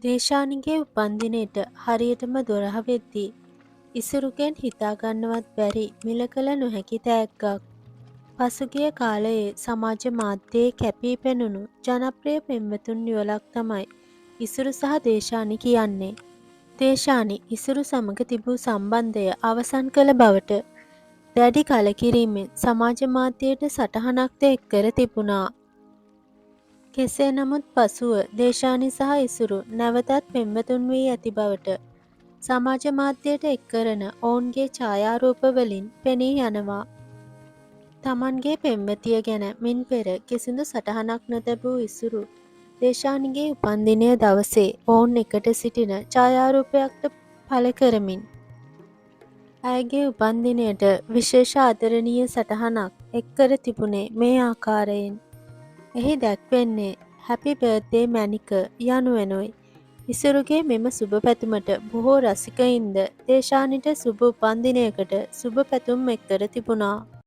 දේශානිගේ උපන්දිනේට හරියටම 12 වෙද්දී ඉසුරුගෙන් හිතාගන්නවත් බැරි මිල කළ නොහැකි තෑග්ගක්. පසුගිය කාලයේ සමාජ මාධ්‍යයේ කැපී පෙනුණු ජනප්‍රිය පෙම්වතුන් යුවලක් තමයි ඉසුරු සහ දේශානි කියන්නේ. දේශානි ඉසුරු සමග තිබූ සම්බන්ධය අවසන් කළ බවට දැඩි කලකිරීමෙන් සමාජ මාධ්‍යයට සටහනක්ද එක් කර තිබුණා. කෙසේ නමුත් පසුව දේශානි සහ ඉසුරු නැවතත් පෙම්වතුන් වී ඇති බවට සමාජ මාධ්‍යයට එක් කරන ඔවුන්ගේ ඡායාරූපවලින් පෙනී යනවා. තමන්ගේ පෙම්වතිය ගැන මින් පෙර කිසිදු සටහනක් නොතැබූ ඉසුරු දේශානිගේ උපන්දිනය දවසේ ඔවුන් එකට සිටින ඡායාරූපයක්ද පළ කරමින් ඇයගේ උපන්දිනයට විශේෂ ආදරණීය සටහනක් එක් කර තිබුණේ මේ ආකාරයෙන්. එහි දැක්වෙන්නේ "හැපි බර්ත්ඩේ මැනික" යනුවෙනුයි. ඉසුරුගේ මෙම සුබ පැතුමට බොහෝ රසිකයින්ද දේශානිට සුබ උපන්දිනයකට සුබ පැතුම් එක් කර තිබුණා.